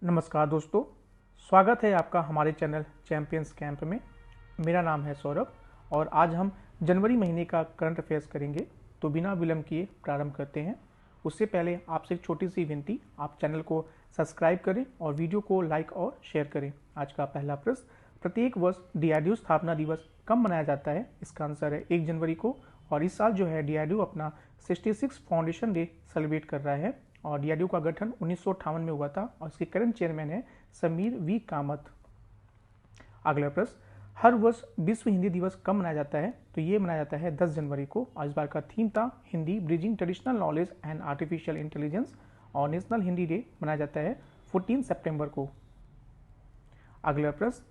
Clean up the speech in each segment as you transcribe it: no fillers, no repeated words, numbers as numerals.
नमस्कार दोस्तों, स्वागत है आपका हमारे चैनल चैंपियंस कैंप में। मेरा नाम है सौरभ और आज हम जनवरी महीने का करंट अफेयर्स करेंगे। तो बिना विलंब किए प्रारंभ करते हैं। उससे पहले आपसे एक छोटी सी विनती, आप चैनल को सब्सक्राइब करें और वीडियो को लाइक और शेयर करें। आज का पहला प्रश्न, प्रत्येक वर्ष डीआरडीओ स्थापना दिवस कब मनाया जाता है? इसका आंसर है 1 जनवरी को। और इस साल जो है डीआरडीओ अपना 66 फाउंडेशन डे सेलिब्रेट कर रहा है और डीआरडीओ का गठन 1958 में हुआ था और इसके करंट चेयरमैन है समीर वी कामत। अगला प्रश्न, हर वर्ष विश्व हिंदी दिवस कब मनाया जाता है? तो ये मनाया जाता है 10 जनवरी को और इस बार का थीम था Hindi bridging traditional knowledge and artificial intelligence और नेशनल हिंदी डे मनाया जाता है 14 सितंबर को। अगला प्रश्न,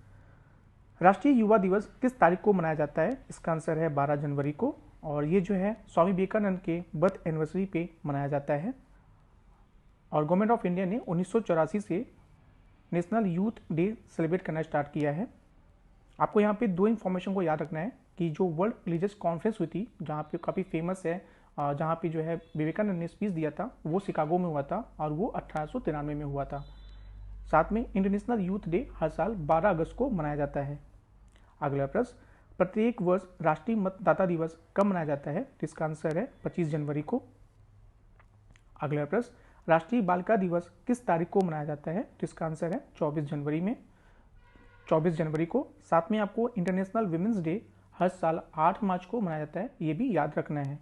राष्ट्रीय युवा दिवस किस तारीख को मनाया जाता है? इसका आंसर है 12 जनवरी को और ये जो है स्वामी विवेकानंद के बर्थ एनिवर्सरी पे मनाया जाता है। और गवर्नमेंट ऑफ इंडिया ने 1984 से नेशनल यूथ डे सेलिब्रेट करना स्टार्ट किया है। आपको यहाँ पे दो इन्फॉर्मेशन को याद रखना है कि जो वर्ल्ड रिलीजियस कॉन्फ्रेंस हुई थी, जहाँ पे काफ़ी फेमस है, जहाँ पे जो है विवेकानंद ने स्पीच दिया था, वो शिकागो में हुआ था और वो 1893 में हुआ था। साथ में इंटरनेशनल यूथ डे हर साल 12 अगस्त को मनाया जाता है। अगला प्रश्न, प्रत्येक वर्ष राष्ट्रीय मतदाता दिवस कब मनाया जाता है? इसका आंसर है 25 जनवरी को। अगला प्रश्न, राष्ट्रीय बालिका दिवस किस तारीख को मनाया जाता है? तो इसका आंसर है 24 जनवरी में, 24 जनवरी को। साथ में आपको इंटरनेशनल विमेंस डे हर साल 8 मार्च को मनाया जाता है, ये भी याद रखना है।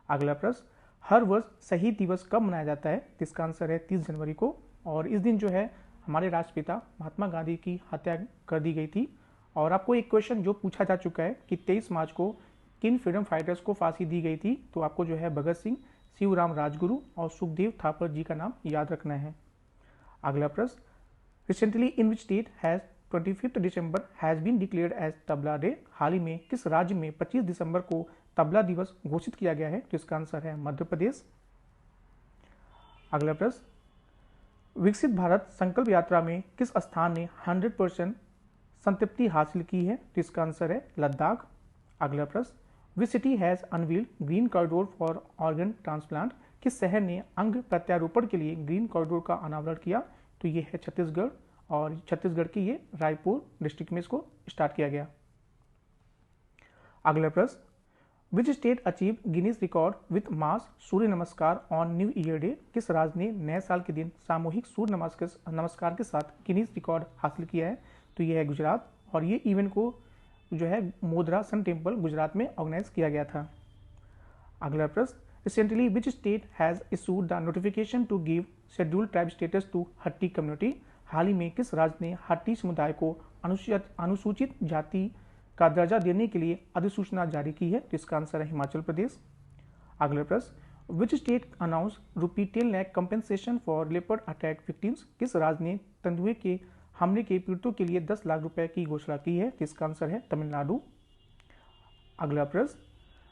अगला प्रश्न, हर वर्ष शहीद दिवस कब मनाया जाता है? इसका आंसर है 30 जनवरी को और इस दिन जो है हमारे राष्ट्रपिता महात्मा गांधी की हत्या कर दी गई थी। और आपको एक क्वेश्चन जो पूछा जा चुका है कि 23 मार्च को किन फ्रीडम फाइटर्स को फांसी दी गई थी, तो आपको जो है भगत सिंह, शिवराम राजगुरु और सुखदेव थापर जी का नाम याद रखना है। अगला प्रश्न, recently in which state has 25 December has been declared as tabla day? हाल ही में किस राज्य में 25 दिसंबर को तबला दिवस घोषित किया गया है? तो इसका आंसर है मध्य प्रदेश। अगला प्रश्न, विकसित भारत संकल्प यात्रा में किस स्थान ने 100% संतृप्ति हासिल की है? तो इसका आंसर है लद्दाख। अगला प्रश्न, which city has unveiled green corridor for organ transplant? किस शहर ने अंग प्रत्यारोपण के लिए ग्रीन कॉरिडोर का अनावरण किया? तो ये है छत्तीसगढ़ और छत्तीसगढ़ की ये रायपुर डिस्ट्रिक्ट में इसको स्टार्ट किया गया। अगला प्रश्न, which state achieve Guinness record with mass Surya Namaskar on new year day? किस राज्य ने नए साल के दिन सामूहिक सूर्य नमस्कार के साथ गिनीज रिकॉर्ड हासिल किया है? तो ये है गुजरात और ये इवेंट को जो है मोधरा सन टेम्पल गुजरात में ऑर्गेनाइज किया गया था। अगला प्रश्न, recently which state has issued the notification to give scheduled tribe status to Hatti community? हाल ही में किस राज्य ने हट्टी समुदाय को अनुसूचित जाति का दर्जा देने के लिए अधिसूचना जारी की है? तो इसका आंसर है हिमाचल प्रदेश। अगला प्रश्न, which state announce ₹10 lakh compensation for leopard attack victims? किस राज्य ने तेंदुए के हमले के पीड़ितों के लिए 10 लाख रुपए की घोषणा की है? इसका आंसर है तमिलनाडु। अगला प्रश्न,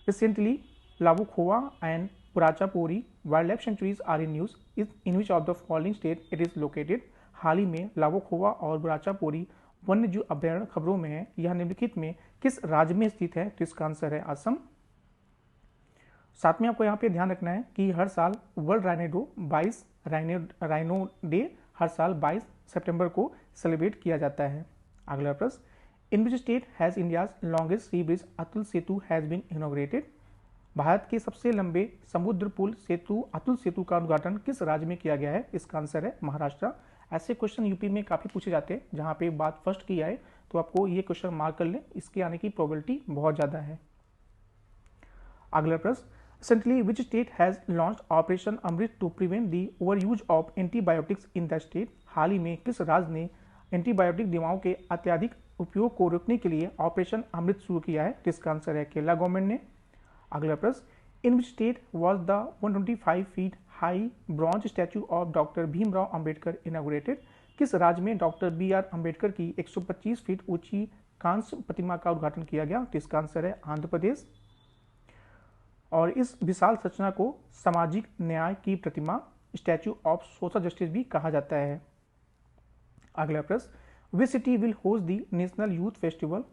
recently Laokhowa and Burachapori wild life sanctuaries are in news, in which of the following state it is located? हाल ही में लावुखोवा और बुराचापोरी वन्य जीव अभ्यारण्य खबरों में है, यह निम्नलिखित में किस राज्य में स्थित है? तो इसका आंसर है असम। साथ में आपको यहाँ पे ध्यान रखना है कि हर साल वर्ल्ड राइनो डे हर साल 22 सितंबर को सेलिब्रेट किया जाता है। अगला प्रश्न, in which state has India's longest sea bridge Atal Setu has been inaugurated? Bharat के सबसे लंबे समुद्र पुल सेतु अतुल सेतु का उद्घाटन किस राज्य में किया गया है? इसका आंसर है महाराष्ट्र। ऐसे क्वेश्चन यूपी में काफी पूछे जाते हैं, जहां पे बात फर्स्ट की आए तो आपको ये क्वेश्चन मार्क कर लें, इसके आने की प्रोबेबिलिटी बहुत ज्यादा है। अगला प्रश्न, recently which state has launched operation Amrit to prevent the over use of antibiotics in the state? हाल ही में किस राज्य ने एंटीबायोटिक दवाओं के अत्यधिक उपयोग को रोकने के लिए ऑपरेशन अमृत शुरू किया है? तो इसका आंसर है केरला गवर्नमेंट ने। अगला प्रश्न, in which state was the 125 feet high bronze statue of doctor Bhimrao Ambedkar inaugurated? किस राज्य में डॉक्टर BR अंबेडकर की 125 फीट ऊंची कांस्य प्रतिमा का उद्घाटन किया गया? तो इसका आंसर है आंध्र प्रदेश। और इस विशाल संरचना को सामाजिक न्याय की प्रतिमा, स्टैचू ऑफ सोशल जस्टिस भी कहा जाता है। अगला प्रश्न, which city will host the national youth festival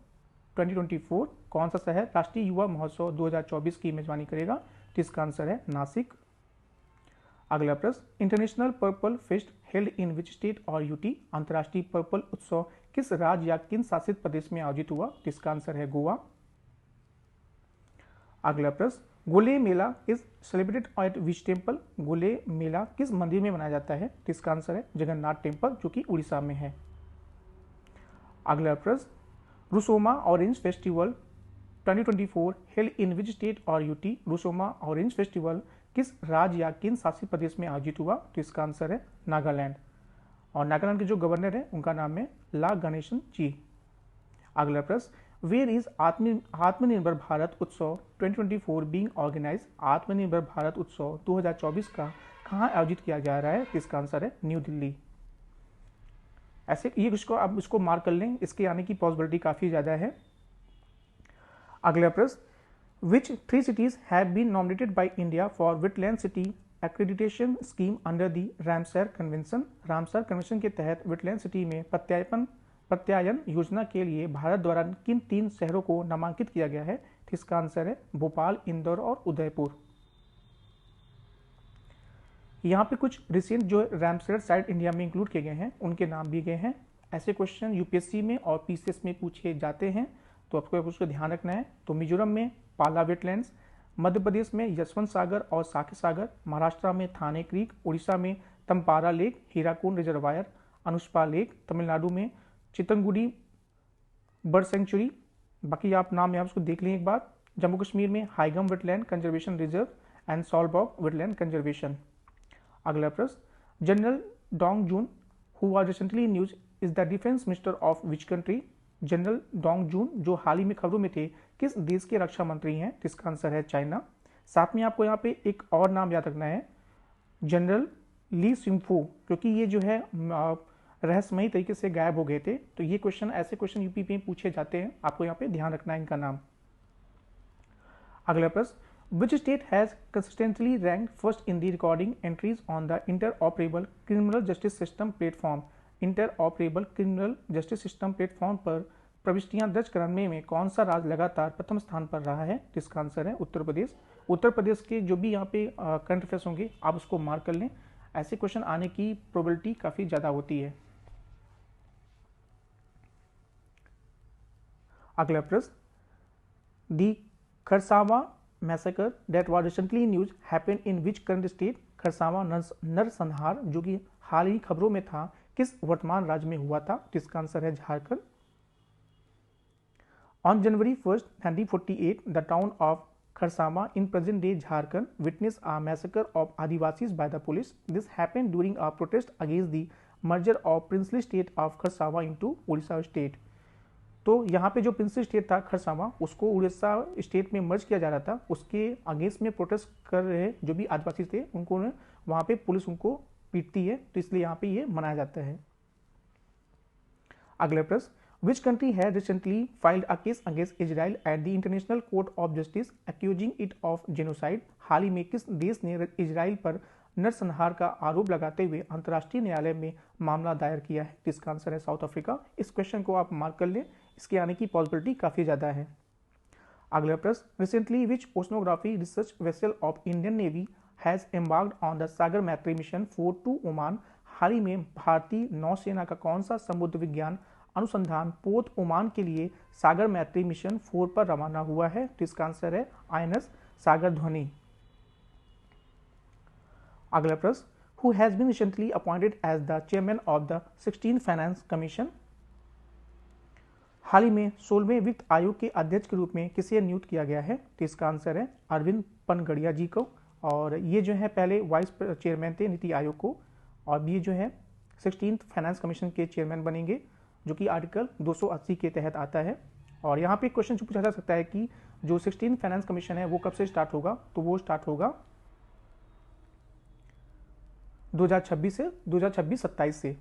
2024? कौन सा शहर राष्ट्रीय युवा महोत्सव 2024 की मेजबानी करेगा? तो इसका आंसर है नासिक। अगला प्रश्न, international purple fest held in which state और यूटी? अंतर्राष्ट्रीय पर्पल उत्सव किस राज्य या किन शासित प्रदेश में आयोजित हुआ? तो इसका आंसर है गोवा। अगला प्रश्न, Gole Mela is celebrated at which temple? Gole Mela किस मंदिर में मनाया जाता है? तो इसका आंसर है जगन्नाथ टेम्पल, जो कि उड़ीसा में है। अगला प्रश्न, Rusoma orange festival 2024 held in which state और यूटी? रुसोमा ऑरेंज फेस्टिवल किस राज्य या किन शासित प्रदेश में आयोजित हुआ? तो इसका आंसर है नागालैंड। और नागालैंड के जो गवर्नर है उनका नाम है ला गणेशन जी। अगला प्रश्न, वेयर इज आत्मनिर्भर भारत उत्सव 2024 बीइंग ऑर्गेनाइज? आत्मनिर्भर भारत उत्सव 2024 का कहाँ आयोजित किया जा रहा है? तो इसका आंसर है न्यू दिल्ली। ऐसे ये इसको आप इसको मार्क कर लें, इसके आने की पॉसिबिलिटी काफ़ी ज़्यादा है। अगला प्रश्न, विच 3 cities have been nominated by India for Wetland City Accreditation Scheme under the Ramsar convention? Ramsar convention के तहत वेटलैंड सिटी में प्रत्यायन योजना के लिए भारत द्वारा किन 3 शहरों को नामांकित किया गया है? तो इसका आंसर है भोपाल, इंदौर और उदयपुर। यहाँ पे कुछ रिसेंट जो रामसर साइट इंडिया में इंक्लूड किए गए हैं उनके नाम भी गए हैं। ऐसे क्वेश्चन यूपीएससी में और पीसीएस में पूछे जाते हैं, तो आपको उसका ध्यान रखना है। तो मिजोरम में पाला वेटलैंड्स, मध्य प्रदेश में यशवंत सागर और साके सागर, महाराष्ट्र में थाने क्रीक, उड़ीसा में Tampara lake, Hirakud reservoir, Anshupa lake, Tamil Nadu में चितंगुडी बर्ड सेंचुरी, बाकी आप नाम यहाँ उसको देख लें एक बार। जम्मू कश्मीर में Haigam wetland conservation reserve and Shallabugh wetland conservation. अगला प्रश्न, general Dong Jun who was recently news is the defence minister of which country? General Dong Jun जो हाल ही में खबरों में थे किस देश के रक्षा मंत्री हैं? तो इसका आंसर है चाइना। साथ में आपको यहाँ पे एक और नाम याद रखना है, जनरल ली सिम्फू, क्योंकि ये जो है रहस्यमयी तरीके से गायब हो गए थे। तो ये क्वेश्चन ऐसे क्वेश्चन यूपी में पूछे जाते हैं, आपको यहाँ पे ध्यान रखना है इनका नाम। अगला प्रश्न, which state has consistently rank first in the recording entries on the interoperable criminal justice system platform? Interoperable criminal justice system platform पर प्रविष्टियां दर्ज कराने में कौन सा राज्य लगातार प्रथम स्थान पर रहा है? तो इसका आंसर है उत्तर प्रदेश। उत्तर प्रदेश के जो भी यहाँ पे करंट अफेयर्स होंगे आप उसको मार्क कर लें, ऐसे क्वेश्चन आने की प्रोबेबिलिटी काफ़ी ज़्यादा होती है। अगला प्रश्न, the Kharsawan massacre that was recently news happened in which current state? Kharsawan नरसंहार जो कि हाल ही खबरों में था किस वर्तमान राज्य में हुआ था? तो इसका आंसर है Jharkhand. On January 1, 1948 the town of Kharsawan in present day Jharkhand witnessed a massacre of Adivasis by the police. This happened during a protest against the merger of princely state of Kharsawan into Orissa state. तो यहाँ पे जो princely state था खरसावा उसको Orissa state में मर्ज किया जा रहा था, उसके अगेंस्ट में प्रोटेस्ट कर रहे जो भी आदिवासी थे उनको वहाँ पे पुलिस उनको पीटती है, तो इसलिए यहाँ पे ये मनाया जाता है। अगला प्रश्न, Which country has recently filed a case against Israel at the International Court of Justice accusing it of genocide? हाल ही में किस देश ने इजराइल पर नरसंहार का आरोप लगाते हुए अंतर्राष्ट्रीय न्यायालय में मामला दायर किया है? इसका आंसर है साउथ अफ्रीका। इस क्वेश्चन को आप मार्क कर लें, इसके आने की पॉसिबिलिटी काफ़ी ज़्यादा है। अगला प्रश्न, recently which oceanography research vessel of Indian navy has embarked on the Sagar Maitri mission 4 to Oman? हाल ही में भारतीय नौसेना का कौन सा समुद्र विज्ञान अनुसंधान पोत ओमान के लिए सागर मैत्री मिशन 4 पर रवाना हुआ है? तो इसका आंसर है INS सागर ध्वनि। अगला प्रश्न, who has been recently appointed as the chairman of the 16th finance commission? हाल ही में 16वें वित्त आयोग के अध्यक्ष के रूप में किसे नियुक्त किया गया है? तो इसका आंसर है अरविंद पनगड़िया जी को, और ये जो है पहले वाइस चेयरमैन थे नीति आयोग को, और ये जो है 16th फाइनेंस कमीशन के चेयरमैन बनेंगे, जो कि आर्टिकल 280 के तहत आता है। और यहाँ पे क्वेश्चन पूछा जा सकता है कि जो 16th फाइनेंस कमीशन है वो कब से स्टार्ट होगा? तो वो स्टार्ट होगा 2026-27 से।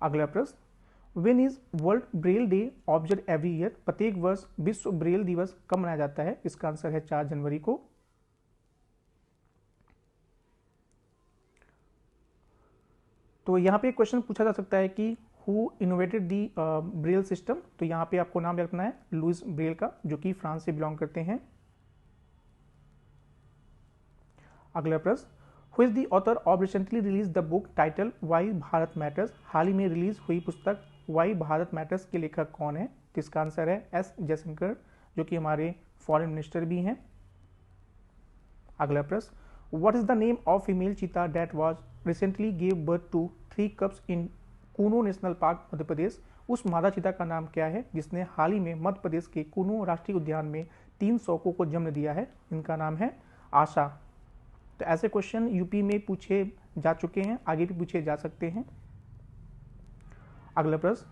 अगला प्रश्न, when is world Braille day observe every year? प्रत्येक वर्ष विश्व ब्रेल दिवस कब मनाया जाता है? इसका आंसर है 4 जनवरी को। तो यहाँ पे क्वेश्चन पूछा जा सकता है कि who innovated the Braille system? तो यहाँ पे आपको नाम रखना है लुइस ब्रेल का, जो कि फ्रांस से बिलोंग करते हैं। अगला प्रश्न, who is the author of recently release the book title why Bharat matters? हाल ही में रिलीज हुई पुस्तक वाई भारत मैटर्स के लेखक कौन है? तो इसका आंसर है एस जयशंकर, जो कि हमारे फॉरेन मिनिस्टर भी हैं। अगला प्रश्न, what is the name of female cheetah that was recently give birth to 3 cubs in Kuno national park Madhya Pradesh? उस मादा चीता का नाम क्या है जिसने हाल ही में मध्य प्रदेश के कूनो राष्ट्रीय उद्यान में 3 सौकों को जन्म दिया है? इनका नाम है आशा। तो ऐसे क्वेश्चन यूपी में पूछे जा चुके हैं, आगे भी पूछे जा सकते हैं। अगला प्रश्न,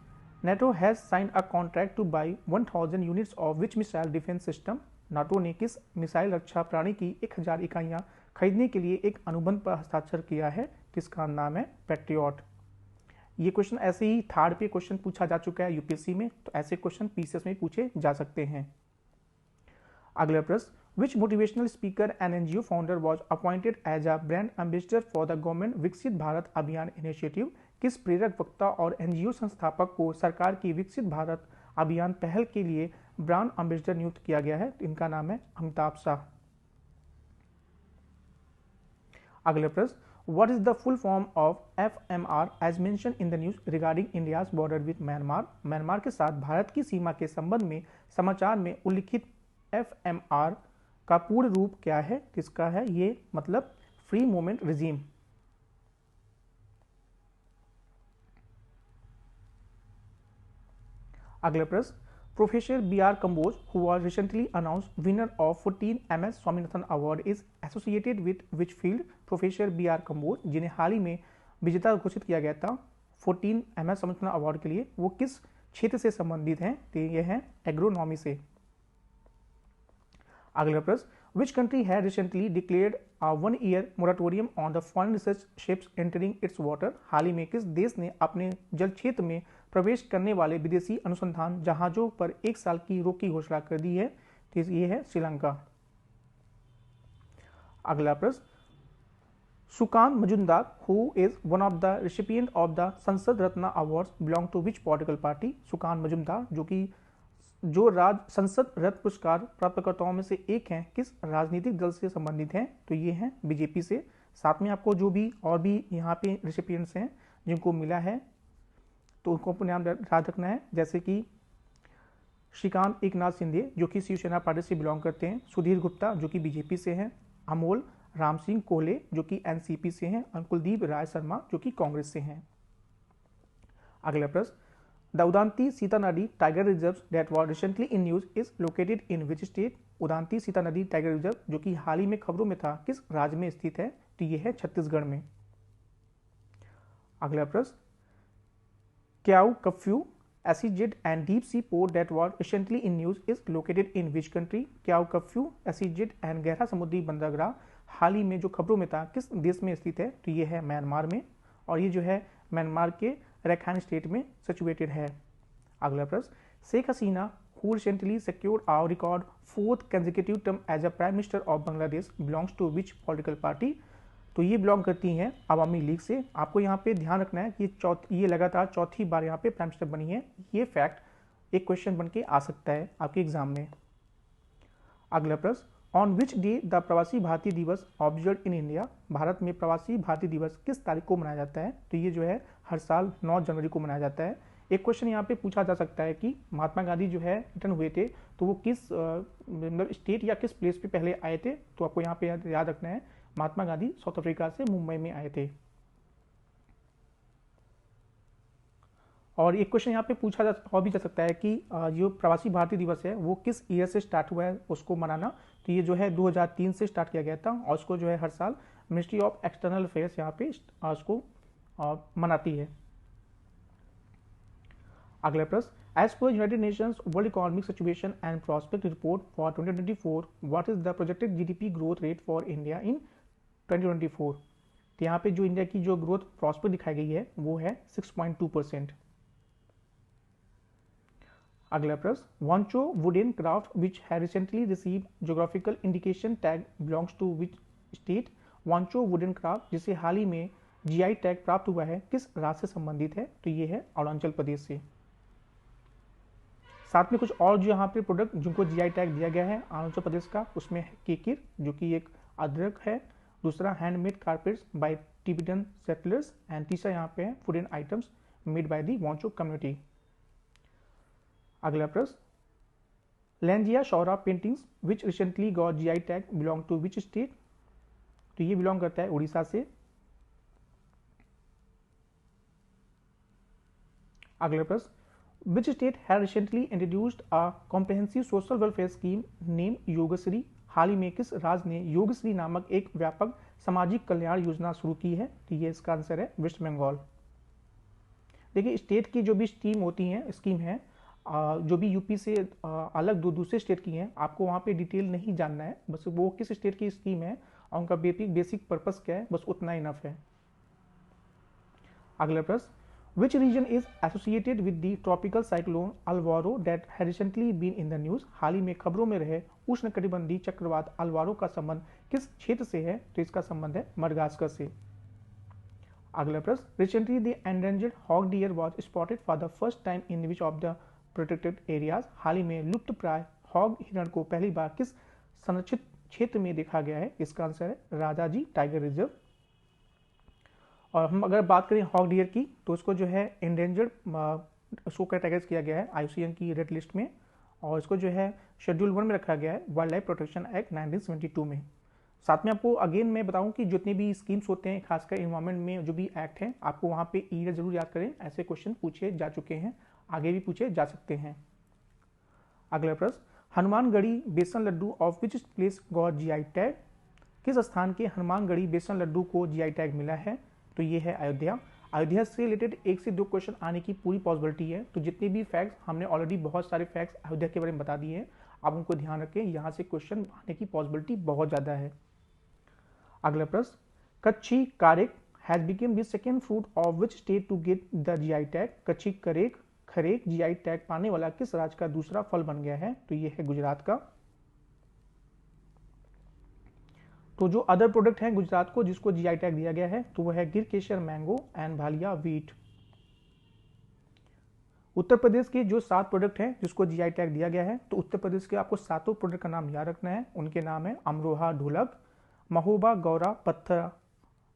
NATO has sign a contract to buy 1000 units of which missile defence system? NATO ने किस मिसाइल रक्षा प्रणाली की 1000 इकाइयां खरीदने के लिए एक अनुबंध पर हस्ताक्षर किया है? किसका नाम है पैट्रियट। ये क्वेश्चन ऐसे ही थर्ड पे क्वेश्चन पूछा जा चुका है यूपीएससी में, तो ऐसे क्वेश्चन पीसीएस में पूछे जा सकते हैं। अगला प्रश्न, which motivational speaker and NGO founder was appointed as a brand ambassador for the government Viksit Bharat अभियान इनिशिएटिव? किस प्रेरक वक्ता और एनजीओ संस्थापक को सरकार की विकसित भारत अभियान पहल के लिए ब्रांड एम्बेसडर नियुक्त किया गया है? इनका नाम है अमिताभ शाह। अगला प्रश्न, what is the full form of FMR as mentioned in the news regarding India's border with Myanmar? Myanmar के साथ भारत की सीमा के संबंध में समाचार में उल्लिखित FMR का पूर्ण रूप क्या है? किसका है ये? मतलब फ्री मूवमेंट रिजीम। अगला प्रश्न, professor BR Kamboj who was recently announced winner of 14 MS Swaminathan award is associated with which field? Professor BR Kamboj जिन्हें हाल ही में विजेता घोषित किया गया था 14 MS स्वामीनाथन अवार्ड के लिए, वो किस क्षेत्र से संबंधित हैं? तो ये है एग्रोनॉमी से। अगला प्रश्न, which country had recently declared a 1 year moratorium on the foreign research ships entering its water? हाल ही में किस देश ने अपने जल क्षेत्र में प्रवेश करने वाले विदेशी अनुसंधान जहाजों पर 1 साल की रोक की घोषणा कर दी है? तो ये है श्रीलंका। अगला प्रश्न, Sukanta Majumdar who is one of the recipient of the Sansad Ratna awards belong to which political party? Sukanta Majumdar जो संसद रत्न पुरस्कार प्राप्तकर्ताओं में से एक हैं, किस राजनीतिक दल से संबंधित हैं? तो ये हैं बीजेपी से। साथ में आपको जो भी और भी यहाँ पे रिसिपिएंट्स हैं जिनको मिला है तो उनको अपने नाम याद रखना है, जैसे कि श्रीकांत एकनाथ शिंदे जो कि शिवसेना पार्टी से बिलोंग करते हैं, सुधीर गुप्ता जो कि बीजेपी से हैं, अमोल राम सिंह कोहले जो कि एनसीपी से हैं और कुलदीप राय शर्मा जो कि कांग्रेस से हैं। अगला प्रश्न, द उदांती सीता नदी tiger reserve that was recently in news is located in which state? Udanti Sita नदी टाइगर रिजर्व जो कि हाल ही में खबरों में था, किस राज्य में स्थित है? तो ये है छत्तीसगढ़ में। अगला प्रश्न, Kyaukphyu SEZ and deep sea port that was recently in news is located in which country? Kyaukphyu SEZ and गहरा समुद्री बंदरगाह हाल ही में जो खबरों में था किस देश में स्थित है? तो ये है म्यांमार में, और ये जो है म्यांमार के रैखाइन स्टेट में सिचुएटेड है। अगला प्रश्न, Sheikh Hasina who recently secured our record 4th consecutive term as a prime minister of Bangladesh belongs to which political party? तो ये बिलोंग करती हैं अवामी लीग से। आपको यहाँ पे ध्यान रखना है कि ये लगातार चौथी बार यहाँ पे प्राइम मिनिस्टर बनी है। ये फैक्ट एक क्वेश्चन बन के आ सकता है आपके एग्जाम में। अगला प्रश्न, ऑन विच डे द प्रवासी भारतीय दिवस ऑब्जर्व इन इंडिया? भारत में प्रवासी भारतीय दिवस किस तारीख को मनाया जाता है? तो ये जो है हर साल 9 जनवरी को मनाया जाता है। एक क्वेश्चन यहाँ पे पूछा जा सकता है कि महात्मा गांधी जो है रिटर्न हुए थे तो वो किस मतलब स्टेट या किस प्लेस पे पहले आए थे? तो आपको यहाँ पे याद रखना है महात्मा गांधी साउथ अफ्रीका से मुंबई में आए थे। और एक क्वेश्चन यहाँ पे पूछा जा सकता है कि जो प्रवासी भारतीय दिवस है वो किस ईयर से स्टार्ट हुआ है उसको मनाना? तो ये जो है 2003 से स्टार्ट किया गया था और उसको जो है हर साल मिनिस्ट्री ऑफ एक्सटर्नल अफेयर्स यहाँ पे उसको मनाती है। अगला प्रश्न, एज पर United Nations world economic situation and prospect report for 2024 what is the projected GDP growth rate for India in 2024? तो यहाँ पे जो इंडिया की जो ग्रोथ प्रॉस्पेक्ट दिखाई गई है वो है 6.2%। अगला प्रश्न, वांचो वुडन क्राफ्ट विच है recently received geographical indication tag belongs to which state? Wancho wooden craft जिसे हाल ही में जीआई टैग प्राप्त हुआ है किस राज्य से संबंधित है? तो ये है अरुणाचल प्रदेश से। साथ में कुछ और जो यहाँ पे प्रोडक्ट जिनको जीआई टैग दिया गया है अरुणाचल प्रदेश का, उसमें है केकिर जो कि एक अदरक है दूसरा handmade carpets by Tibetan settlers, and तीसरा यहाँ पे है food and items made by the Wancho community. अगला प्रश्न, Lanjia Saora paintings which recently got GI tag belong to which state? तो ये बिलोंग करता है उड़ीसा से। अगला प्रश्न, which state has recently introduced a comprehensive social welfare scheme name Yogashree? हाल ही में किस राज्य ने योगश्री नामक एक व्यापक सामाजिक कल्याण योजना शुरू की है? तो ये इसका आंसर है वेस्ट बंगाल। देखिए, स्टेट की जो भी स्कीम है जो भी यूपी से अलग दूसरे स्टेट की हैं, आपको वहाँ पे डिटेल नहीं जानना है, बस वो किस स्टेट की स्कीम है और उनका बेसिक पर्पस क्या है, बस उतना इनफ है। अगला प्रश्न, which region is associated with the tropical cyclone Alvaro that has recently been in the news? हाल ही में खबरों में रहे उष्णकटिबंधीय चक्रवात अल्वारो का संबंध किस क्षेत्र से है? तो इसका संबंध है मडगास्कर से। अगला प्रश्न, recently the endangered hog deer was spotted for the first time in which of the protected areas? हाल ही में लुप्त प्राय हॉग हिरण को पहली बार किस संरक्षित क्षेत्र में देखा गया है? इसका आंसर है राजाजी टाइगर रिजर्व। और हम अगर बात करें हॉग डियर की, तो उसको जो है एंडेंजर्ड उसको कैटेगराइज किया गया है आईयूसीएन की रेड लिस्ट में, और इसको जो है शेड्यूल 1 में रखा गया है वाइल्ड लाइफ प्रोटेक्शन एक्ट 1972 में। साथ में आपको अगेन मैं बताऊं कि जितने भी स्कीम्स होते हैं, खासकर इन्वायरमेंट में जो भी एक्ट हैं, आपको वहाँ पे ईयर जरूर याद करें, ऐसे क्वेश्चन पूछे जा चुके हैं, आगे भी पूछे जा सकते हैं। अगला प्रश्न, Hanumangarhi besan laddoo of which place got GI tag? किस स्थान के हनुमानगढ़ी बेसन लड्डू को जीआई टैग मिला है? तो ये है अयोध्या। अयोध्या से रिलेटेड 1 से 2 क्वेश्चन आने की पूरी पॉसिबिलिटी है। तो जितने भी फैक्ट्स हमने ऑलरेडी बहुत सारे फैक्ट्स अयोध्या के बारे में बता दिए हैं, आप उनको ध्यान रखें, यहाँ से क्वेश्चन आने की पॉसिबिलिटी बहुत ज़्यादा है। अगला प्रश्न, Kachchhi Kharek has become the second fruit of which state to get the GI tag? Kachchhi Kharek GI tag पाने वाला किस राज्य का दूसरा फल बन गया है? तो ये है गुजरात का। तो जो अदर प्रोडक्ट हैं गुजरात को जिसको जीआई टैग दिया गया है, तो वो है गिर केसर mango and Bhalia wheat. Uttar Pradesh के जो 7 प्रोडक्ट हैं जिसको जीआई टैग दिया गया है, तो उत्तर प्रदेश के आपको 7 प्रोडक्ट का नाम याद रखना है। उनके नाम है अमरोहा ढोलक, महोबा गौरा पत्थर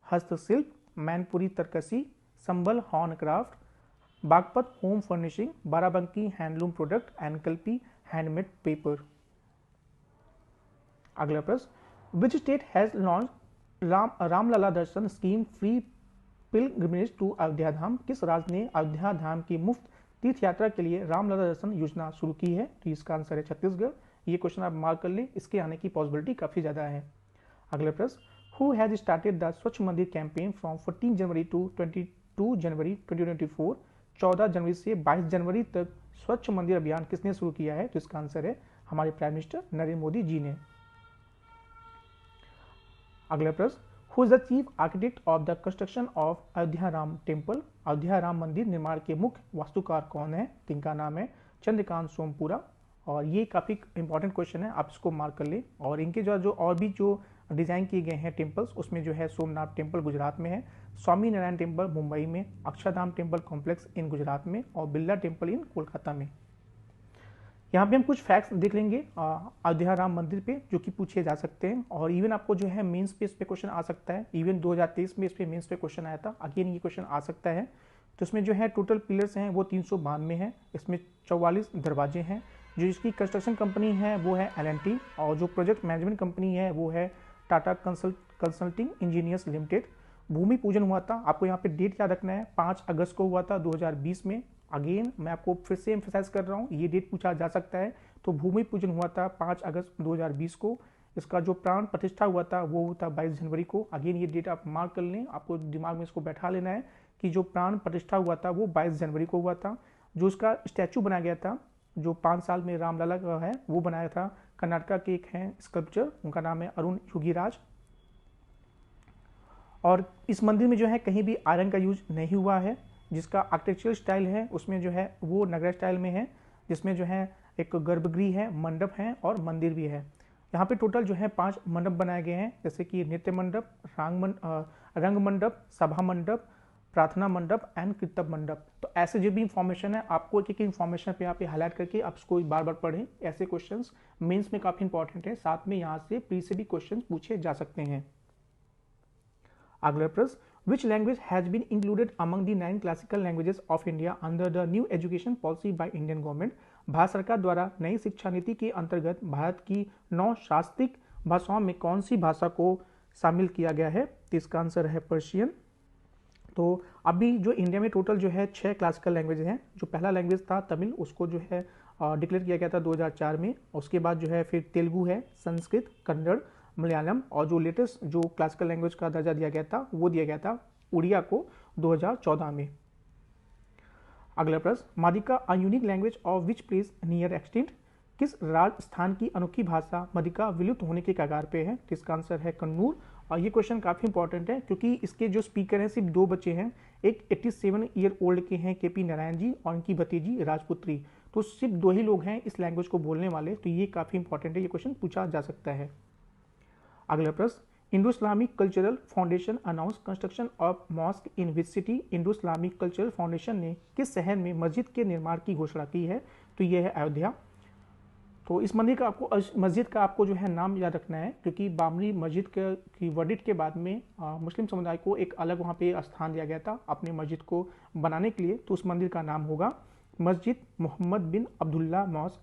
हस्तशिल्प, Mainpuri Tarkashi, Sambhal horn craft, Baghpat home furnishing, Barabanki handloom product and Kalpi handmade paper. अगला प्रश्न, which state has launch Ramlala Darshan scheme free pilgrimage to Ayodhya Dham? किस राज्य ने अयोध्या धाम की मुफ्त तीर्थ यात्रा के लिए रामलला दर्शन योजना शुरू की है? तो इसका आंसर है छत्तीसगढ़। ये क्वेश्चन आप मार्क कर ले, इसके आने की पॉसिबिलिटी काफी ज्यादा है। अगला प्रश्न, हु हैज स्टार्टेड द स्वच्छ मंदिर कैंपेन फ्रॉम 14 जनवरी टू 22 जनवरी 2024? 14 जनवरी से 22 जनवरी तक स्वच्छ मंदिर अभियान किसने शुरू किया है? तो इसका आंसर है हमारे प्राइम मिनिस्टर नरेंद्र मोदी जी ने। अगला प्रश्न, who is the chief architect of the construction of Ayodhya Ram temple? Ayodhya Ram मंदिर निर्माण के मुख्य वास्तुकार कौन है? इनका नाम है चंद्रकांत सोमपुरा। और ये काफ़ी इंपॉर्टेंट क्वेश्चन है, आप इसको मार्क कर ले। और इनके जो और भी जो डिज़ाइन किए गए हैं टेम्पल्स, उसमें जो है सोमनाथ टेम्पल गुजरात में है, स्वामी नारायण टेम्पल मुंबई में, Akshardham temple complex in Gujarat में, और बिरला टेम्पल इन कोलकाता में। यहाँ पे हम कुछ फैक्ट्स देख लेंगे अयोध्या राम मंदिर पे जो कि पूछे जा सकते हैं, और इवन आपको जो है मेंस पे इस पे क्वेश्चन आ सकता है। इवन 2023 में इस पे मेंस पे क्वेश्चन आया था, अगेन ये क्वेश्चन आ सकता है। तो इसमें जो है टोटल पिलर्स हैं वो 392 हैं, इसमें 44 दरवाजे हैं। जो इसकी कंस्ट्रक्शन कंपनी है वो है L&T, और जो प्रोजेक्ट मैनेजमेंट कंपनी है वो है टाटा कंसल्टिंग इंजीनियर्स लिमिटेड। भूमि पूजन हुआ था, आपको यहाँ पे डेट याद रखना है, 5 अगस्त को हुआ था 2020 में। अगेन मैं आपको फिर से एम्फेसाइज कर रहा हूँ, ये डेट पूछा जा सकता है। तो भूमि पूजन हुआ था 5 अगस्त 2020 को। इसका जो प्राण प्रतिष्ठा हुआ था वो हुआ था 22 जनवरी को। अगेन ये डेट आप मार्क कर लें, आपको दिमाग में इसको बैठा लेना है कि जो प्राण प्रतिष्ठा हुआ था वो 22 जनवरी को हुआ था। जो इसका स्टैचू बनाया गया था, जो 5 साल में रामलला का है, वो बनाया था कर्नाटका के एक हैं स्कल्पचर, उनका नाम है अरुण योगीराज। और इस मंदिर में जो है कहीं भी आयरन का यूज नहीं हुआ है। जिसका आर्किटेक्चरल स्टाइल है उसमें जो है वो नगर स्टाइल में है, जिसमें जो है एक गर्भगृह है, मंडप है और मंदिर भी है। यहाँ पे टोटल जो है 5 मंडप बनाए गए हैं, जैसे कि नृत्य मंडप, रंग मंडप, सभा मंडप, प्रार्थना मंडप एंड कीर्तन मंडप। तो ऐसे जो भी इंफॉर्मेशन है आपको एक एक इंफॉर्मेशन पे यहाँ पे हाईलाइट करके आप इसको बार बार पढ़ें। ऐसे क्वेश्चंस मेंस में काफ़ी इंपॉर्टेंट है, साथ में यहाँ से प्री से भी क्वेश्चन पूछे जा सकते हैं। अगला प्रश्न, which language has been included among the 9 classical languages of India under the new education policy by Indian government. भारत सरकार द्वारा नई शिक्षा नीति के अंतर्गत भारत की 9 शास्त्रीय भाषाओं में कौन सी भाषा को शामिल किया गया है? तो इसका आंसर है पर्शियन। तो अभी जो इंडिया में टोटल जो है 6 क्लासिकल लैंग्वेज हैं। जो पहला लैंग्वेज था तमिल, उसको जो है डिक्लेयर किया गया था 2004 में। उसके बाद जो है फिर तेलुगु है, संस्कृत, कन्नड़, मलयालम, और जो लेटेस्ट जो क्लासिकल लैंग्वेज का दर्जा दिया गया था वो दिया गया था उड़िया को 2014 में। अगला प्रश्न, Madika a unique language of which place near extinct. किस राजस्थान की अनोखी भाषा मदिका विलुप्त होने के कगार पे है? तो इसका आंसर है कन्नूर। और ये क्वेश्चन काफ़ी इंपॉर्टेंट है क्योंकि इसके जो स्पीकर हैं सिर्फ 2 बच्चे हैं। एक 87 ईयर ओल्ड के हैं केपी नारायण जी, और उनकी भतीजी राजपुत्री। तो सिर्फ 2 ही लोग हैं इस लैंग्वेज को बोलने वाले। तो ये काफ़ी इंपॉर्टेंट है, ये क्वेश्चन पूछा जा सकता है। अगला प्रश्न, Indo Islamic cultural foundation announce construction of mosque in which city. Indo Islamic cultural foundation ने किस शहर में मस्जिद के निर्माण की घोषणा की है? तो यह है अयोध्या। तो इस मंदिर का आपको मस्जिद का आपको जो है नाम याद रखना है क्योंकि बाबरी मस्जिद की वर्डिक्ट के बाद में मुस्लिम समुदाय को एक अलग वहाँ पे स्थान दिया गया था अपने मस्जिद को बनाने के लिए। तो उस मंदिर का नाम होगा मस्जिद मोहम्मद बिन अब्दुल्ला मॉस्क,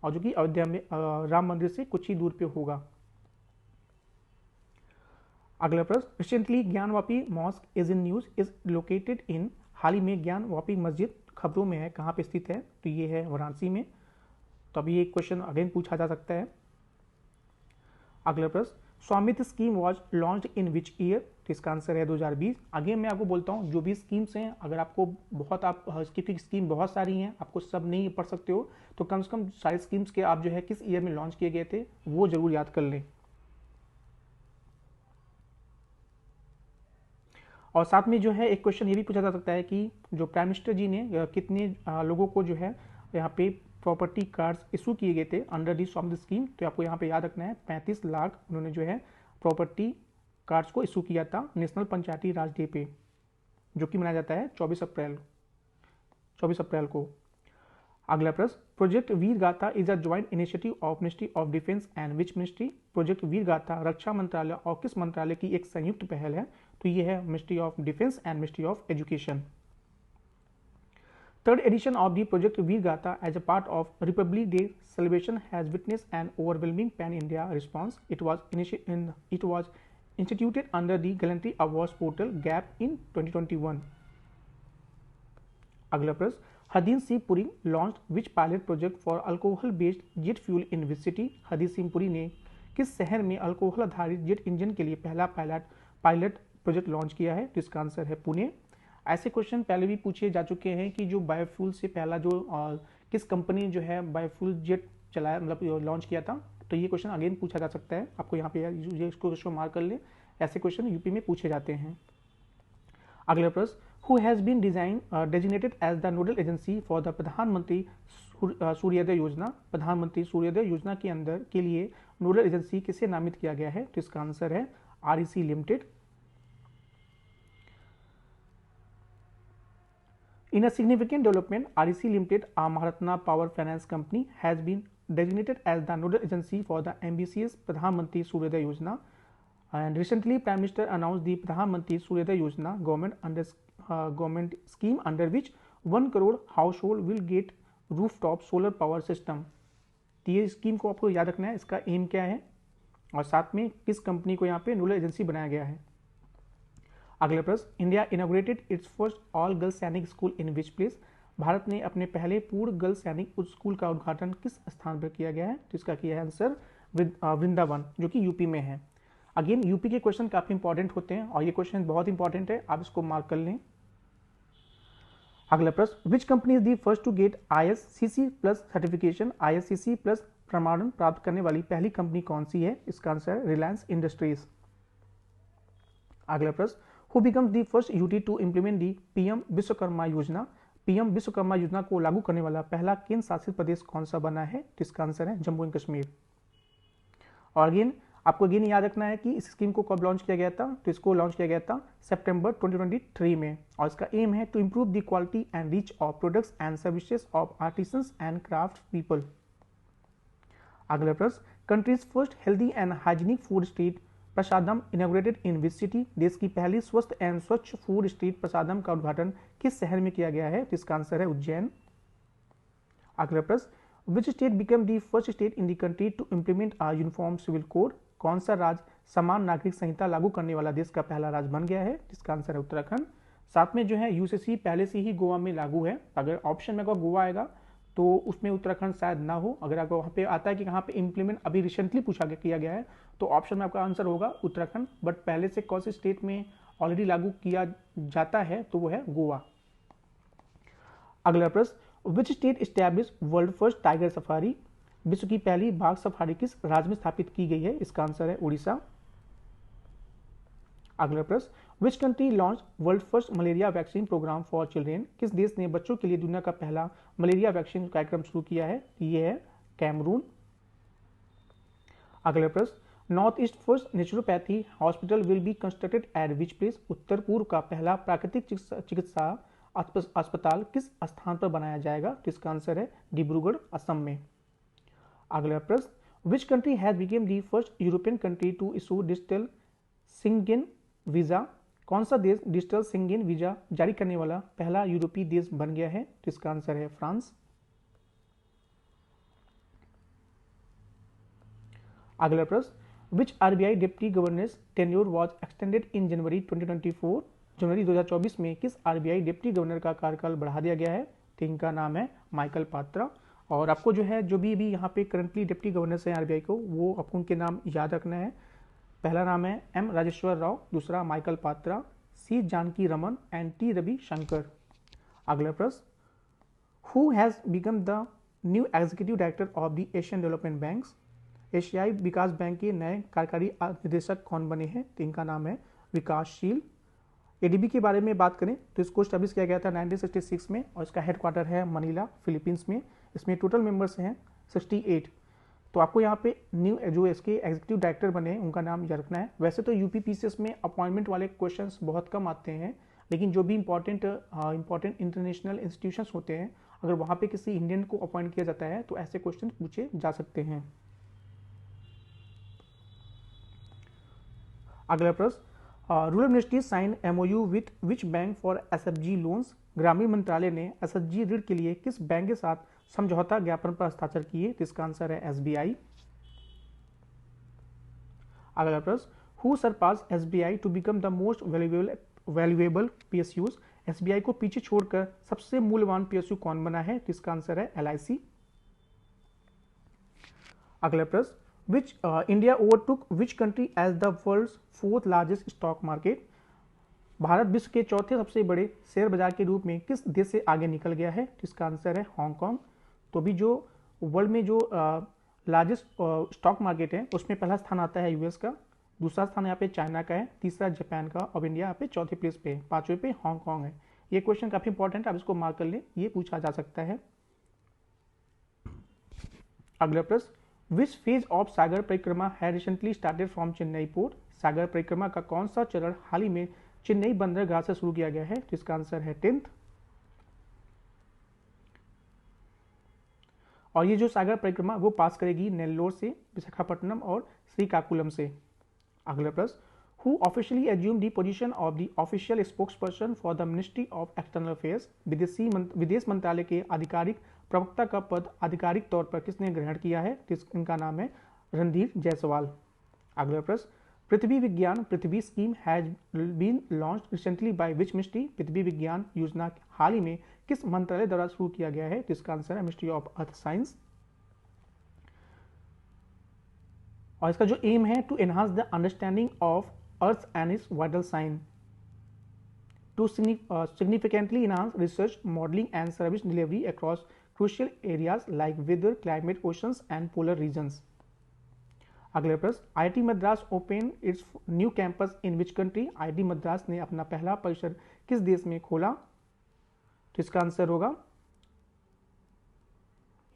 और जो कि अयोध्या में राम मंदिर से कुछ ही दूर पे होगा। अगला प्रश्न, recently Gyanvapi mosque is in news is located in. हाल ही में ज्ञानवापी मस्जिद खबरों में है, कहाँ पे स्थित है? तो ये है वाराणसी में। तो अभी एक क्वेश्चन अगेन पूछा जा सकता है। अगला प्रश्न, स्वामित्व scheme was launched in which year? तो इसका आंसर है 2020। अगेन मैं आपको बोलता हूँ जो भी स्कीम्स हैं, अगर आपको बहुत इसकी स्कीम बहुत सारी हैं, आपको सब नहीं पढ़ सकते हो, तो कम से कम सारी स्कीम्स के आप जो है किस ईयर में लॉन्च किए गए थे वो जरूर याद कर लें। और साथ में जो है एक क्वेश्चन ये भी पूछा जा सकता है कि जो प्राइम मिनिस्टर जी ने कितने लोगों को जो है यहाँ पे प्रॉपर्टी कार्ड्स इशू किए गए थे अंडर दी स्वामित्व स्कीम? तो आपको यहाँ पे याद रखना है 35 लाख उन्होंने जो है प्रॉपर्टी कार्ड्स को इशू किया था नेशनल पंचायती राज डे पे, जो कि मनाया जाता है 24 अप्रैल को। अगला प्रश्न, project Veer Gatha is a joint initiative of ministry of defence and which ministry? Project Veer Gatha रक्षा मंत्रालय और किस मंत्रालय की एक संयुक्त पहल है? तो ये है ministry of defence and ministry of education. Third edition of the Project Veer Gatha as a part of Republic Day celebration has witnessed an overwhelming pan-India response. It was instituted under the Gallantry Awards portal GAP in 2021. अगला प्रश्न, Hardeep Singh Puri launched which pilot project for alcohol-based jet fuel in which city? Hardeep Singh Puri ने किस शहर में alcohol आधारित jet engine के लिए पहला पायलट प्रोजेक्ट लॉन्च किया है? तो इसका आंसर है पुणे। ऐसे क्वेश्चन पहले भी पूछे जा चुके हैं कि जो बायोफ्यूल से पहला जो किस कंपनी जो है बायोफ्यूल जेट चलाया, मतलब लॉन्च किया था। तो ये क्वेश्चन अगेन पूछा जा सकता है, आपको यहाँ पे ये इसको मार्क कर ले। ऐसे क्वेश्चन यूपी में पूछे जाते हैं। अगला प्रश्न, who has been designated as the nodal agency for the Pradhan Mantri Suryodaya योजना? प्रधानमंत्री सूर्योदय योजना के अंदर के लिए नोडल एजेंसी किसे नामित किया गया है? तो इसका आंसर है REC limited. In a significant development, REC Limited, a Maharatna Power Finance Company, has been designated as the nodal agency for the ambitious Pradhan Mantri Suryoday Yojana. And recently, Prime Minister announced the Pradhan Mantri Suryoday Yojana government scheme under which 1 crore household will get rooftop solar power system. तो ये scheme को आपको याद रखना है, इसका M क्या है और साथ में किस कंपनी को यहाँ पे नोडल एजेंसी बनाया गया है। अगला प्रश्न, India inaugurated its first all girls Sainik school in which place? Bharat ने अपने पहले पूर्ण गर्ल्स सैनिक स्कूल का उद्घाटन किस स्थान पर किया गया है? तो इसका किया है आंसर वृंदावन, जो कि यूपी में है। अगेन यूपी के क्वेश्चन काफी इंपॉर्टेंट होते हैं और ये क्वेश्चन बहुत इंपॉर्टेंट है, आप इसको मार्क कर लें। अगला प्रश्न, which company is the first to get ISCC plus certification? ISCC plus प्रमाणन प्राप्त करने वाली पहली कंपनी कौन सी है? इसका आंसर है रिलायंस इंडस्ट्रीज। अगला प्रश्न, Who becomes the first UT to implement the PM Vishwakarma योजना? PM विश्वकर्मा योजना को लागू करने वाला पहला केंद्र शासित प्रदेश कौन सा बना है? तो इसका आंसर है जम्मू एंड कश्मीर। और अगेन आपको अगेन याद रखना है कि इस स्कीम को कब लॉन्च किया गया था? तो इसको लॉन्च किया गया था सितंबर 2023 में और इसका एम है to improve the quality and reach of products and services of artisans and craft people. अगला प्रश्न, countries first healthy and hygienic food street prasadam inaugurated in which city? देश की पहली स्वस्थ एवं स्वच्छ फूड स्ट्रीट प्रसादम का उद्घाटन किस शहर में किया गया है? तो इसका आंसर है उज्जैन। अगला प्रश्न, which state become the first state in the country to implement a uniform civil code? कौन सा राज्य समान नागरिक संहिता लागू करने वाला देश का पहला राज्य बन गया है? जिसका आंसर है उत्तराखंड। साथ में जो है यूसीसी पहले से ही गोवा में लागू है। अगर ऑप्शन में अगर गोवा आएगा तो उसमें उत्तराखंड शायद ना हो। अगर आपको वहाँ पे आता है कि कहाँ पे इम्प्लीमेंट अभी रिसेंटली किया गया है तो ऑप्शन में आपका आंसर होगा उत्तराखंड। बट पहले से कौन से स्टेट में ऑलरेडी लागू किया जाता है तो वो है गोवा। अगला प्रश्न, which state establish world first tiger safari? विश्व की पहली बाघ सफारी किस राज्य में स्थापित की गई है? इसका आंसर है उड़ीसा। अगला प्रश्न, which country launch world first malaria vaccine programme for children? किस देश ने बच्चों के लिए दुनिया का पहला मलेरिया वैक्सीन कार्यक्रम शुरू किया है? ये है कैमरून। अगला प्रश्न, north east first naturopathy hospital will be constructed at which place? उत्तर पूर्व का पहला प्राकृतिक चिकित्सा अस्पताल किस स्थान पर बनाया जाएगा? तो इसका आंसर है डिब्रूगढ़, असम में। अगला प्रश्न, which country has become the first European country to issue digital Schengen visa? कौन सा देश डिजिटल सिंगेन वीजा जारी करने वाला पहला यूरोपीय देश बन गया है? तो इसका आंसर है फ्रांस। अगला प्रश्न, which RBI deputy governors tenure was extended in January 2024? जनवरी 2024 में किस आरबीआई डिप्टी गवर्नर का कार्यकाल बढ़ा दिया गया है? तो इनका नाम है माइकल पात्रा। और आपको जो है जो भी यहाँ पे करंटली डिप्टी गवर्नर्स हैं आरबीआई को, वो आपको उनके नाम याद रखना है। पहला नाम है एम राजेश्वर राव, दूसरा Michael Patra, C Janaki Raman and T Ravi Shankar. अगला प्रश्न, who has become the new executive director of the Asian development banks? एशियाई विकास बैंक के नए कार्यकारी निदेशक कौन बने हैं? तो इनका नाम है विकासशील। एडीबी के बारे में बात करें तो इसको एस्टैब्लिश किया गया था 1966 में और इसका हेडक्वार्टर है मनीला, फिलीपींस में। इसमें टोटल मेंबर्स हैं 68। तो आपको यहाँ पे न्यू जो इसके एग्जीक्यूटिव डायरेक्टर बने हैं उनका नाम याद रखना है। वैसे तो यूपीपीसीएस में अपॉइंटमेंट वाले क्वेश्चंस बहुत कम आते हैं, लेकिन जो भी इंपॉर्टेंट इंटरनेशनल इंस्टीट्यूशंस होते हैं, अगर वहाँ पे किसी इंडियन को अपॉइंट किया जाता है तो ऐसे क्वेश्चन पूछे जा सकते हैं। अगला प्रश्न, rural ministry sign MOU with which bank for SFG loans? ग्रामीण मंत्रालय ने एसएफजी ऋण के लिए किस बैंक के साथ समझौता ज्ञापन पर हस्ताक्षर किए? इसका आंसर है एसबीआई। अगला प्रश्न, who surpass SBI to become the most valuable PSUs? SBI को पीछे छोड़कर सबसे मूल्यवान पीएसयू कौन बना है? तो इसका आंसर है एलआईसी। अगला प्रश्न, which India overtook which country as the world's fourth largest stock market? Bharat विश्व के चौथे सबसे बड़े शेयर बाजार के रूप में किस देश से आगे निकल गया है? तो इसका आंसर है हांगकांग। तो भी जो वर्ल्ड में जो लार्जेस्ट स्टॉक मार्केट है उसमें पहला स्थान आता है यूएस का, दूसरा स्थान यहाँ पे चाइना का है, तीसरा जापान का और इंडिया यहाँ पे चौथे प्लेस पे है, पांचवें पे हांगकांग है। ये क्वेश्चन काफी इंपॉर्टेंट है, आप इसको मार्क कर लें, ये पूछा जा सकता है। अगला प्रश्न, which phase of Sagar Parikrama है recently started from Chennai port? Sagar Parikrama का कौन सा चरण हाल ही में चेन्नई बंदरगाह से शुरू किया गया है? तो इसका आंसर है 10th। और ये जो सागर परिक्रमा वो पास करेगी नेल्लोर से, विशाखापट्टनम और श्रीकाकुलम से। अगला प्रश्न, who officially assume the position of the official spokesperson for the ministry of external affairs? विदेश मंत्रालय के आधिकारिक प्रवक्ता का पद आधिकारिक तौर पर किसने ग्रहण किया है? इनका नाम है रणधीर जायसवाल। अगला प्रश्न, Prithvi Vigyan Prithvi scheme has been launched recently by which ministry? Prithvi Vigyan योजना हाल ही में किस मंत्रालय द्वारा शुरू किया गया है? तो इसका आंसर है मिनिस्ट्री ऑफ अर्थ साइंस। और इसका जो एम है to enhance the understanding of earth and its vital sign, to significantly enhance research, modeling and service delivery across crucial areas like weather, climate, oceans and polar regions. अगले प्रश्न, IIT Madras open it's new campus in which country? IIT Madras ने अपना पहला परिसर किस देश में खोला? तो इसका आंसर होगा,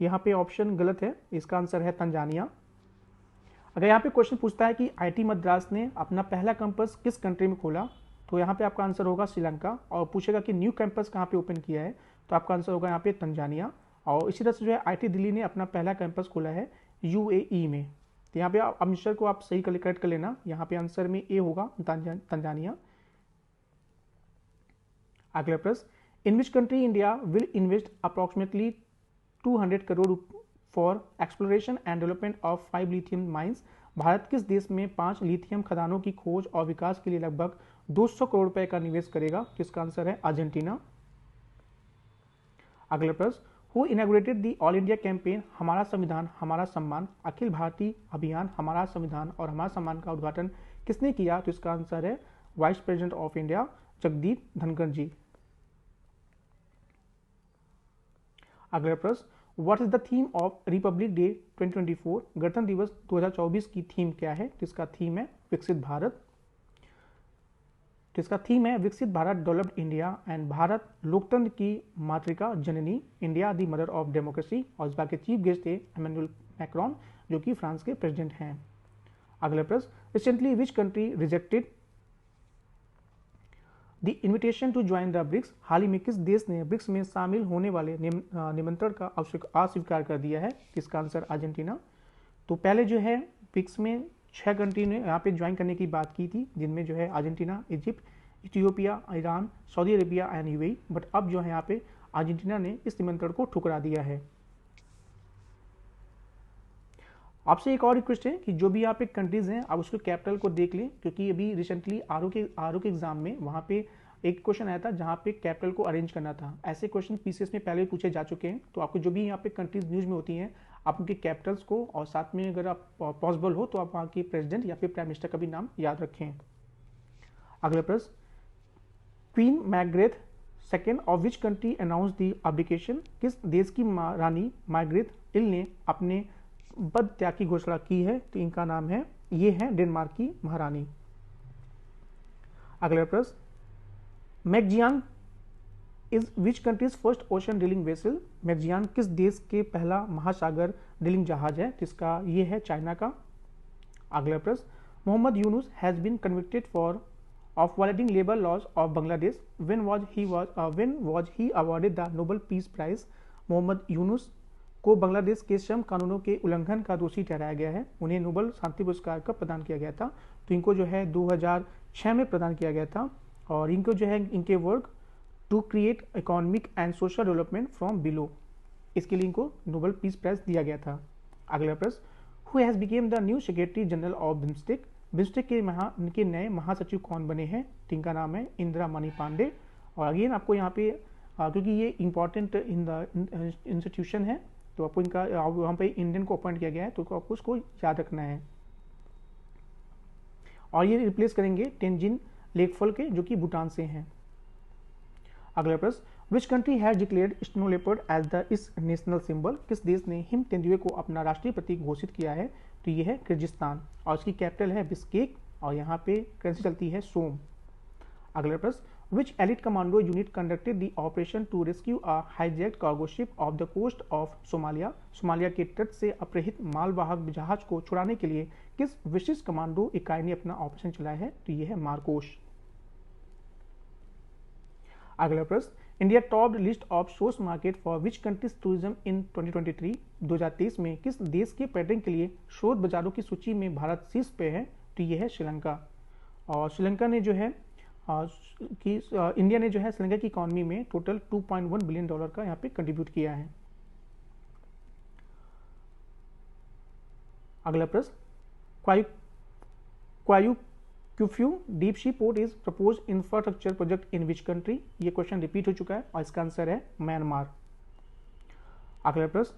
यहाँ पे ऑप्शन गलत है, इसका आंसर है तंजानिया। अगर यहाँ पे क्वेश्चन पूछता है कि आईआईटी मद्रास ने अपना पहला कैंपस किस कंट्री में खोला, तो यहाँ पे आपका आंसर होगा श्रीलंका। और पूछेगा कि न्यू कैंपस कहाँ पे ओपन किया है, तो आपका आंसर होगा यहाँ पे तंजानिया। और इसी तरह से जो है आईआईटी दिल्ली ने अपना पहला कैंपस खोला है यूएई में। तो यहाँ पे आंसर को आप सही करेक्ट कर लेना, यहाँ पे आंसर में ए होगा तंजानिया। अगला प्रश्न, in which country India will invest approximately 200 crore for exploration and development of 5 lithium mines. भारत किस देश में 5 लिथियम खदानों की खोज और विकास के लिए लगभग 200 करोड़ रुपए का निवेश करेगा? किसका आंसर है अर्जेंटीना। अगला प्रश्न, who inaugurated the all India campaign हमारा संविधान हमारा सम्मान, अखिल भारतीय अभियान हमारा संविधान और हमारा सम्मान का उद्घाटन किसने किया? तो इसका आंसर है vice president of India Jagdeep Dhankhar ji. अगला प्रश्न, what is the theme of republic day 2024? गणतंत्र दिवस 2024 की थीम क्या है? तो इसका थीम है विकसित भारत। तो इसका थीम है Viksit Bharat developed India and Bharat लोकतंत्र की मातृका जननी, India the mother of democracy. और इस बार के चीफ गेस्ट थे इमैनुअल मैक्रोन जो कि फ्रांस के प्रेसिडेंट हैं। अगला प्रश्न, recently which country rejected the invitation to join the BRICS? हाल ही में किस देश ने ब्रिक्स में शामिल होने वाले निमंत्रण का अस्वीकार कर दिया है? किसका आंसर अर्जेंटीना। तो पहले जो है ब्रिक्स में 6 कंट्री ने यहाँ पे ज्वाइन करने की बात की थी, जिनमें जो है Argentina, Egypt, Ethiopia, Iran, Saudi Arabia and UAE. But अब जो है यहाँ पे अर्जेंटीना ने इस निमंत्रण को ठुकरा दिया है। आपसे एक और रिक्वेस्ट है कि जो भी यहाँ पे कंट्रीज हैं आप उसके कैपिटल को देख लें, क्योंकि अभी रिसेंटली आरओ के एग्जाम में वहाँ पे एक क्वेश्चन आया था जहाँ पे कैपिटल को अरेंज करना था। ऐसे क्वेश्चन पीसीएस में पहले पूछे जा चुके हैं। तो आपको जो भी यहाँ पे कंट्रीज न्यूज में होती हैं आप उनके कैपिटल्स को, और साथ में अगर आप पॉसिबल हो तो आप वहाँ के प्रेसिडेंट या फिर प्राइम मिनिस्टर का भी नाम याद रखें। अगला प्रश्न, queen Margrethe second of which country announce the abdication? किस देश की रानी मार्गरेट इल ने अपने पद त्याग की घोषणा की है? तो इनका नाम है, ये है डेनमार्क की महारानी। अगला प्रश्न, Mengxiang is which countries first ocean drilling vessel? Mengxiang किस देश के पहला महासागर ड्रिलिंग जहाज है? जिसका ये है चाइना का। अगला प्रश्न, Mohammad Yunus has been convicted for of violating labour laws of Bangladesh. When was he awarded the Nobel peace prize? Mohammad Yunus को बांग्लादेश के श्रम कानूनों के उल्लंघन का दोषी ठहराया गया है। उन्हें नोबेल शांति पुरस्कार का प्रदान किया गया था। तो इनको जो है 2006 में प्रदान किया गया था। और इनको जो है इनके work to create economic and social development from below, इसके लिए इनको नोबेल पीस प्राइज दिया गया था। अगला प्रश्न, who has become the new secretary general of BIMSTEC? BIMSTEC के नए महासचिव कौन बने हैं? इनका नाम है इंदिरा मणि पांडे। और अगेन आपको यहाँ पे क्योंकि ये इंपॉर्टेंट इन द इंस्टीट्यूशन है तो आपको इनका वहाँ पे इंडियन को अपॉइंट किया गया है, तो आपको उसको याद रखना है। और ये रिप्लेस करेंगे तेंजिन लेकफल के, जो कि भूटान से हैं। अगला प्रश्न, which country has declared snow leopard as the is national symbol? किस देश ने हिम तेंदुए को अपना राष्ट्रीय प्रतीक घोषित किया है? तो ये है किर्गिस्तान और इसकी कैपिटल है बिश्केक और यहाँ पे करेंसी चलती है सोम। अगला प्रश्न, which elite commando unit conducted the operation to rescue a hijacked cargo ship off the coast of Somalia? Somalia के तट से अपहृत मालवाहक जहाज को छुड़ाने के लिए किस विशिष्ट कमांडो इकाई ने अपना ऑपरेशन चलाया है? तो यह है मार्कोश। अगला प्रश्न, India top list of source market for which countries tourism in 2023? 2023 में किस देश के पर्यटन के लिए स्रोत बाजारों की सूची में भारत शीर्ष पे है? तो यह है श्रीलंका। और श्रीलंका ने जो है इंडिया ने जो है श्रीलंका की इकोनॉमी में टोटल $2.1 बिलियन का यहाँ पे कंट्रीब्यूट किया है। अगला प्रश्न, Kyaukphyu deep sea port is propose infrastructure project in which country? ये क्वेश्चन रिपीट हो चुका है और इसका आंसर है म्यांमार। अगला प्रश्न,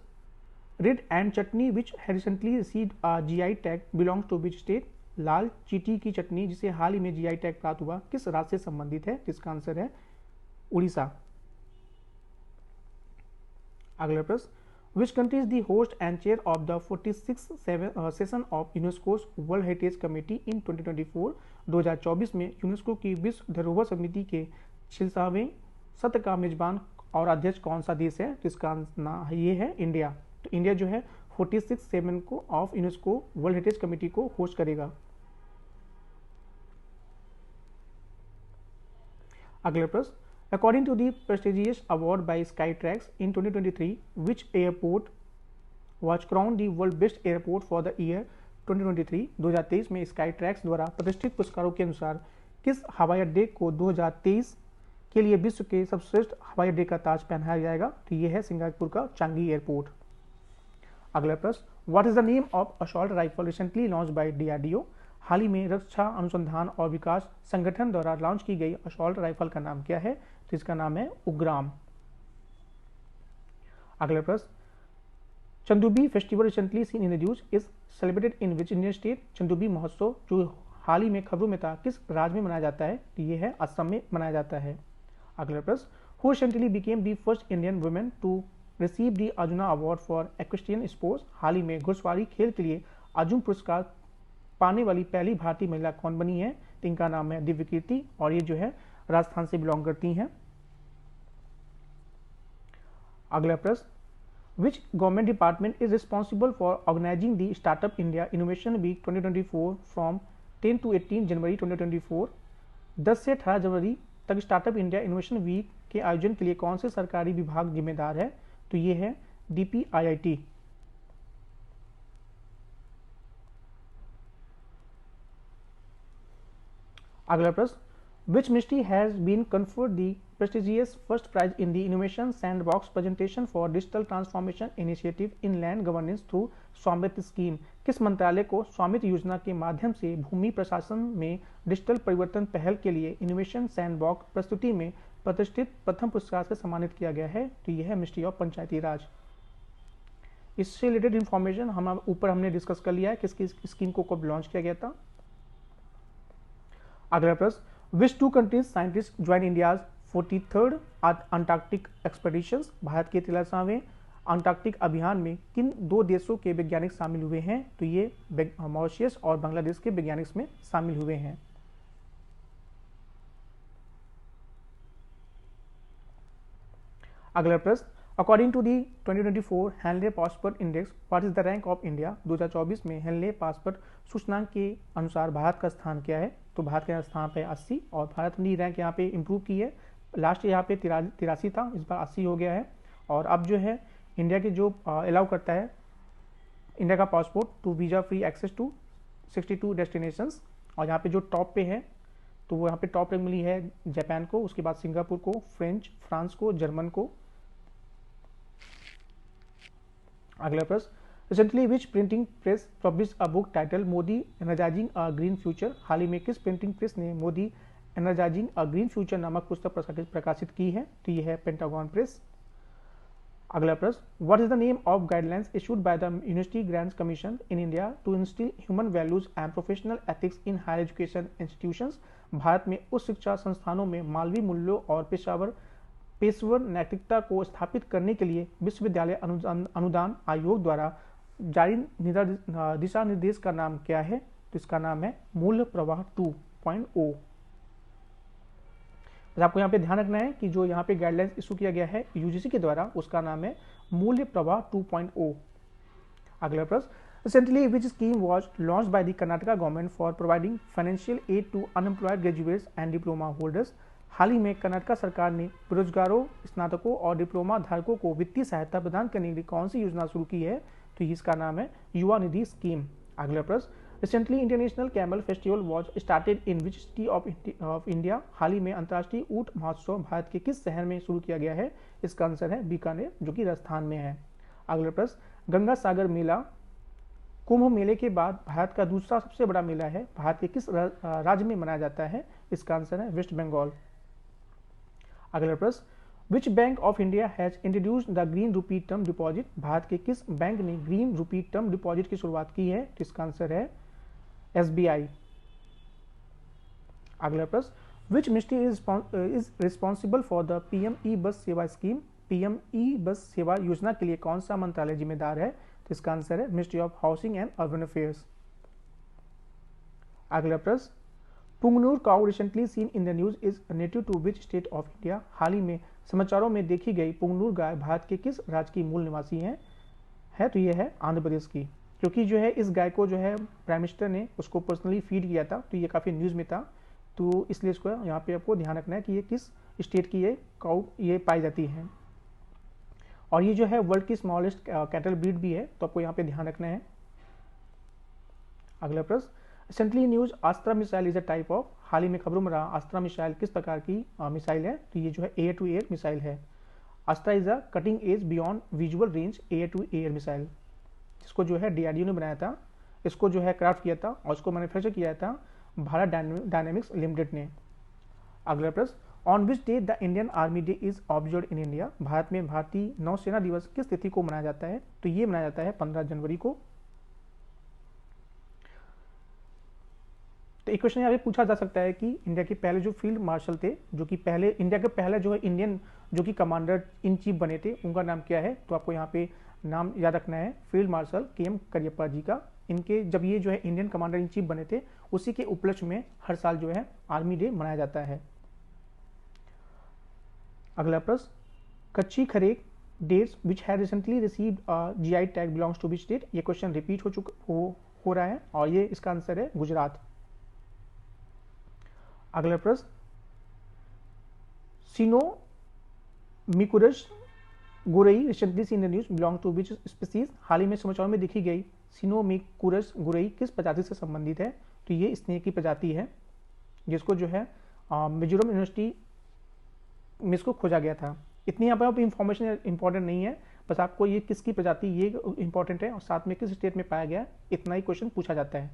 red ant chutney which recently received GI tag belongs to which state? लाल चींटी की चटनी जिसे हाल ही में GI टैग प्राप्त हुआ किस राज्य से संबंधित है? जिसका आंसर है उड़ीसा। अगला प्रश्न, which country is the host and chair of the 46th session of UNESCO world heritage committee in 2024? 2024 में यूनेस्को की विश्व धरोहर समिति के 46वें सत्र का मेजबान और अध्यक्ष कौन सा देश है? जिसका नाम ये है इंडिया। तो इंडिया जो है 46 सेवन को of UNESCO world heritage committee को होस्ट करेगा। अगला प्रश्न, according to the prestigious award by Skytrax in 2023 which airport was crowned the world best airport for the year 2023 2023 में स्काई ट्रैक्स द्वारा प्रतिष्ठित पुरस्कारों के अनुसार किस हवाई अड्डे को 2023 के लिए विश्व के सर्वश्रेष्ठ हवाई अड्डे का ताज पहनाया जाएगा? तो ये है सिंगापुर का चांगी एयरपोर्ट। अगला प्रश्न, what is the name of assault rifle recently launch by DRDO? हाल ही में रक्षा अनुसंधान और विकास संगठन द्वारा लॉन्च की गई असॉल्ट राइफल का नाम क्या है? तो इसका नाम है उग्राम। अगला प्रश्न, Chandubi festival recently seen in the news is celebrated in which Indian state? Chandubi महोत्सव जो हाल ही में खबरों में था किस राज्य में मनाया जाता है? तो ये है असम में मनाया जाता है। अगला प्रश्न, who recently became the first Indian women to receive the Arjuna award for equestrian sports? हाल ही में घुड़सवारी खेल के लिए अर्जुन पुरस्कार पाने वाली पहली भारतीय महिला कौन बनी है? तो इनका नाम है दिव्य कीर्ति और ये जो है राजस्थान से बिलोंग करती हैं। अगला प्रश्न, which government department is responsible for organising the startup India innovation week 2024 from 10 to 18 January 2024? 10 से 18 जनवरी तक स्टार्टअप इंडिया इनोवेशन वीक के आयोजन के लिए कौन से सरकारी विभाग जिम्मेदार है? तो ये है DPIIT। अगला प्रश्न, which ministry has been conferred the prestigious first prize in the Innovation Sandbox presentation for digital transformation initiative in land governance through स्वामित्व स्कीम? किस मंत्रालय को स्वामित्व योजना के माध्यम से भूमि प्रशासन में डिजिटल परिवर्तन पहल के लिए इनोवेशन सैंडबॉक्स प्रस्तुति में प्रतिष्ठित प्रथम पुरस्कार से सम्मानित किया गया है? तो यह है मिनिस्ट्री ऑफ पंचायती राज। इससे रिलेटेड इंफॉर्मेशन हमने डिस्कस कर लिया है किसकी स्कीम को कब लॉन्च किया गया था। अगला प्रश्न, Which two countries scientists joined India's 43rd Antarctic expeditions? Bharat के 43वें अंटार्कटिक अभियान में किन दो देशों के वैज्ञानिक शामिल हुए हैं? तो ये मॉरिशस और बांग्लादेश के वैज्ञानिक इसमें शामिल हुए हैं। अगला प्रश्न, according to the 2024 Henley passport index what is the rank of India? 2024 में हेनले पासपोर्ट सूचकांक के अनुसार भारत का स्थान क्या है? तो भारत का स्थान पे 80 और भारत ने रैंक यहाँ पे इम्प्रूव की है। लास्ट यहाँ पे 83 था, इस बार 80 हो गया है। और अब जो है इंडिया के जो अलाउ करता है इंडिया का passport to visa free access to 62 destinations. और यहाँ पे जो टॉप पे है तो वो यहाँ पे टॉप रैंक मिली है जापान को, उसके बाद सिंगापुर को, फ्रांस को, जर्मन को। अगला प्रश्न, recently which printing press publish a book title Modi energizing a green future? हाल ही में किस प्रिंटिंग प्रेस ने Modi energizing a green future नामक पुस्तक प्रकाशित की है? तो यह है पेंटागन प्रेस। अगला प्रश्न, what is the name of guidelines issued by the University Grants Commission in India to instil human values and professional ethics in higher education institutions? भारत में उच्च शिक्षा संस्थानों में मानवीय मूल्यों और पेशेवर नैतिकता को स्थापित करने के लिए विश्वविद्यालय अनुदान आयोग द्वारा जारी दिशा निर्देश का नाम क्या है? तो इसका नाम है मूल्य प्रवाह 2.0। आपको यहाँ पे ध्यान रखना है कि जो यहाँ पे गाइडलाइंस इशू किया गया है यूजीसी के द्वारा उसका नाम है मूल्य प्रवाह 2.0। अगला प्रश्न, recently which scheme was launched by the Karnataka government for providing financial aid to unemployed graduates and diploma holders? हाल ही में कर्नाटका सरकार ने बेरोजगारों, स्नातकों और डिप्लोमा धारकों को वित्तीय सहायता प्रदान करने के लिए कौन सी योजना शुरू की है? तो इसका नाम है युवा निधि स्कीम। अगला प्रश्न, recently international camel festival was started in which city of India? हाल ही में अंतर्राष्ट्रीय ऊंट महोत्सव भारत के किस शहर में शुरू किया गया है? इसका आंसर है बीकानेर, जो कि राजस्थान में है। अगला प्रश्न, गंगा सागर मेला कुंभ मेले के बाद भारत का दूसरा सबसे बड़ा मेला है, भारत के किस राज्य में मनाया जाता है? इसका आंसर है वेस्ट बंगाल। अगला प्रश्न, which bank of India has introduced the green रूपी टर्म डिपॉजिट? भारत के किस बैंक ने ग्रीन रूपी टर्म डिपॉजिट की शुरुआत की है? तो इसका आंसर है SBI। अगला प्रश्न, which ministry is responsible for the PM ई बस सेवा स्कीम? PM ई बस सेवा योजना के लिए कौन सा मंत्रालय जिम्मेदार है? तो इसका आंसर है ministry of housing and urban affairs. अगला प्रश्न, Punganur cow recently seen in the news is native to which state of India? हाल ही में समाचारों में देखी गई पुंगनूर गाय भारत के किस राज्य की मूल निवासी है? तो यह है आंध्र प्रदेश की, क्योंकि जो है इस गाय को जो है प्राइम मिनिस्टर ने उसको पर्सनली फीड किया था, तो ये काफ़ी न्यूज़ में था, तो इसलिए इसको यहाँ पे आपको ध्यान रखना है कि ये किस स्टेट की ये काउ ये पाई जाती है। और ये जो है वर्ल्ड की स्मॉलेस्ट कैटल ब्रीड भी है, तो आपको यहाँ पे ध्यान रखना है। अगला प्रश्न, recently news Astra missile is a type of, हाल ही में खबरों में रहा अस्त्रा मिसाइल किस प्रकार की मिसाइल है? तो ये जो है एयर टू एयर मिसाइल है। Astra is a cutting edge beyond visual range air to air missile, जिसको जो है डीआरडीओ ने बनाया था, इसको जो है क्राफ्ट किया था और इसको मैन्युफैक्चर किया था भारत डायनेमिक्स लिमिटेड ने। अगला प्रश्न, on which day the Indian army day is observe in India, Bharat में भारतीय नौसेना दिवस किस तिथि को मनाया जाता है? तो ये मनाया जाता है 15 जनवरी को। तो एक क्वेश्चन यहाँ पे पूछा जा सकता है कि इंडिया के पहले जो फील्ड मार्शल थे, जो कि पहले इंडिया के पहले जो है इंडियन जो कि कमांडर इन चीफ बने थे, उनका नाम क्या है? तो आपको यहाँ पे नाम याद रखना है फील्ड मार्शल के.एम. करियप्पा जी का। इनके जब ये जो है इंडियन कमांडर इन चीफ बने थे, उसी के उपलक्ष्य में हर साल जो है आर्मी डे मनाया जाता है। अगला प्रश्न, Kachchhi Kharek dates which have recently received GI tag belongs to which state, ये क्वेश्चन रिपीट हो रहा है और ये इसका आंसर है गुजरात। अगला प्रश्न, Sinomicrurus gorei recently seen the news belong to which species, हाल ही में समाचारों में देखी गई सिनोमिकुरस गुरई किस प्रजाति से संबंधित है? तो ये स्नेक की प्रजाति है, जिसको जो है मिजोरम यूनिवर्सिटी में इसको खोजा गया था। इतनी यहाँ पर इंफॉर्मेशन इंपॉर्टेंट नहीं है, बस आपको ये किसकी प्रजाति ये इंपॉर्टेंट है और साथ में किस स्टेट में पाया गया, इतना ही क्वेश्चन पूछा जाता है।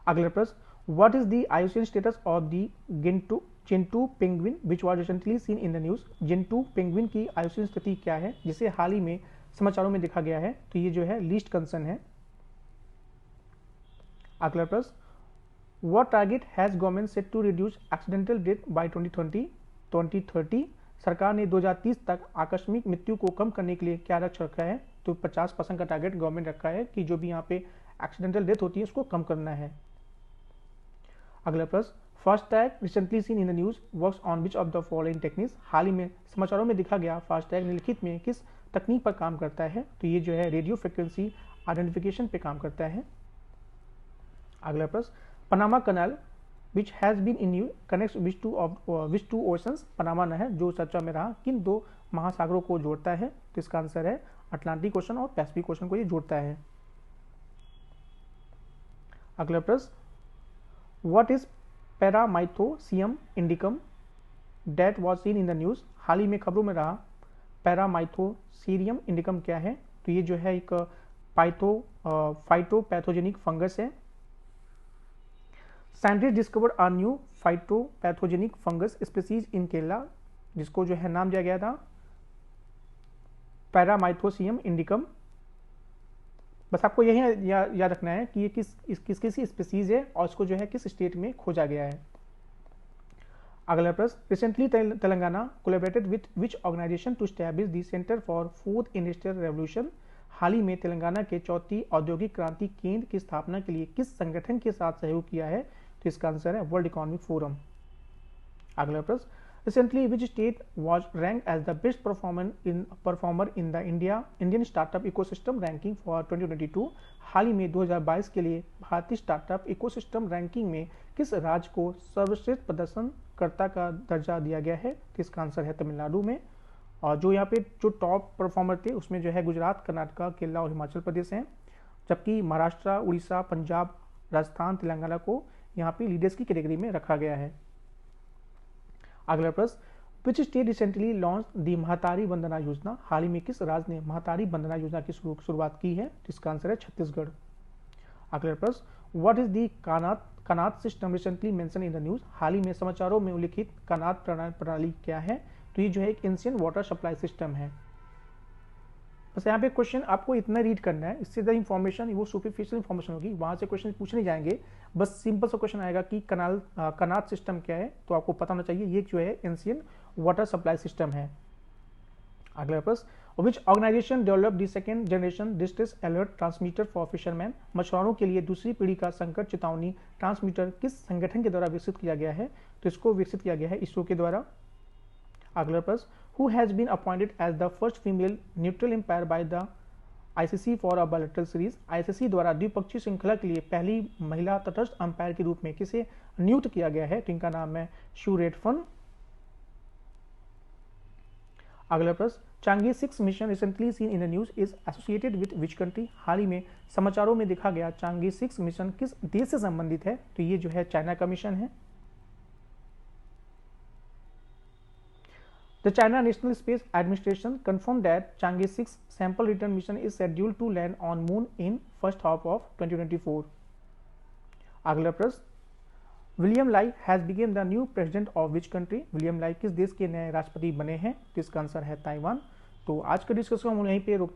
अगला प्रश्न, what is the IUCN status of the Gentoo penguin which was recently seen in the news, Gentoo penguin की IUCN स्थिति क्या है जिसे हाल ही में समाचारों में देखा गया है? तो ये जो है लीस्ट कंसर्न है। अगला प्रश्न, what target has government set to reduce accidental death by 2030, सरकार ने 2030 तक आकस्मिक मृत्यु को कम करने के लिए क्या लक्ष्य रखा है? तो 50% का टारगेट गवर्नमेंट रखा है कि जो भी यहाँ पे एक्सीडेंटल डेथ होती है उसको कम करना है। अगला प्रश्न, FASTag recently seen in the news works on which of the following techniques, हाल ही में समाचारों में देखा गया फास्टैग निम्नलिखित में किस तकनीक पर काम करता है? तो ये जो है रेडियो फ्रिक्वेंसी आइडेंटिफिकेशन पे काम करता है। अगला प्रश्न, Panama canal which has been in you connects which two oceans, Panama नहर जो चर्चा में रहा किन दो महासागरों को जोड़ता है? तो इसका आंसर है अटलांटिक ओशन और पैसिफिक ओशन को ये जोड़ता है। अगला प्रश्न, What is Paramythosium indicum that was seen in the news, हाल ही में खबरों में रहा Paramythosium indicum क्या है? तो ये जो है एक फाइटोपैथोजेनिक फंगस है। Scientist discovered a new phytopathogenic fungus species in Kerala, जिसको जो है नाम दिया गया था Paramythosium indicum। बस आपको यही याद रखना है कि ये किस स्पीसीज है और इसको जो है किस स्टेट में खोजा गया है। अगला प्रश्न, recently Telangana collaborated with which organization to establish the centre for fourth industrial revolution, हाल ही में तेलंगाना के चौथी औद्योगिक क्रांति केंद्र की स्थापना के लिए किस संगठन के साथ सहयोग किया है? तो इसका आंसर है वर्ल्ड इकोनॉमिक फोरम। अगला प्रश्न, recently which state was ranked as the best performer in the Indian startup ecosystem ranking for 2022, हाल ही में 2022 के लिए भारतीय स्टार्टअप इकोसिस्टम रैंकिंग में किस राज्य को सर्वश्रेष्ठ प्रदर्शनकर्ता का दर्जा दिया गया है? तो इसका आंसर है तमिलनाडु में। और जो यहाँ पे जो टॉप परफॉर्मर थे उसमें जो है गुजरात, कर्नाटका, केरला और हिमाचल प्रदेश हैं, जबकि महाराष्ट्र, उड़ीसा, पंजाब, राजस्थान, तेलंगाना को यहाँ पे लीडर्स की कैटेगरी में रखा गया है। अगला प्रश्न, विच स्टेट रिसेंटली लॉन्च दी महतारी वंदना योजना, हाल ही में किस राज्य ने महतारी वंदना योजना की शुरुआत की है? तो इसका आंसर है छत्तीसगढ़। अगला प्रश्न, what is the qanat system recently mention in the news, हाल ही में समाचारों में उल्लिखित कानात प्रणाली क्या है? तो ये जो है एक एंशिएंट वाटर सप्लाई सिस्टम है। बस यहाँ पे क्वेश्चन आपको इतना रीड करना है, इससे ज़्यादा इन्फॉर्मेशन वो सुपरफिशियल इन्फॉर्मेशन होगी, वहाँ से क्वेश्चन पूछने जाएंगे, बस सिंपल सा क्वेश्चन आएगा कि कनात सिस्टम क्या है, तो आपको पता होना चाहिए ये जो है एंशिएंट वाटर सप्लाई सिस्टम है। अगला प्रश्न, which organization develop the second generation distress alert transmitter for fisherman, मछुआरों के लिए दूसरी पीढ़ी का संकट चेतावनी ट्रांसमीटर किस संगठन के द्वारा विकसित किया गया है? तो इसको विकसित किया गया है इसरो के द्वारा। अगला प्रश्न, who has been appointed as the first female neutral umpire by the ICC for a bilateral series, ICC द्वारा द्विपक्षीय श्रृंखला के लिए पहली महिला तटस्थ अंपायर के रूप में किसे नियुक्त किया गया है? तो इनका नाम है शू रेडफन। अगला प्रश्न, Chang'e 6 mission recently seen in the news is associated with which country? हाल ही में समाचारों में देखा गया चांगी 6 मिशन किस देश से संबंधित है? तो ये जो है चाइना का मिशन है। The China National Space Administration confirmed that Chang'e 6 sample return mission is scheduled to land on Moon in first half of 2024. अगला प्रश्न, William Lai has become the new president of which country? William Lai किस देश के नए राष्ट्रपति बने हैं? तो इसका आंसर है ताइवान। तो आज का डिस्कशन हम यहीं पे रोकते हैं।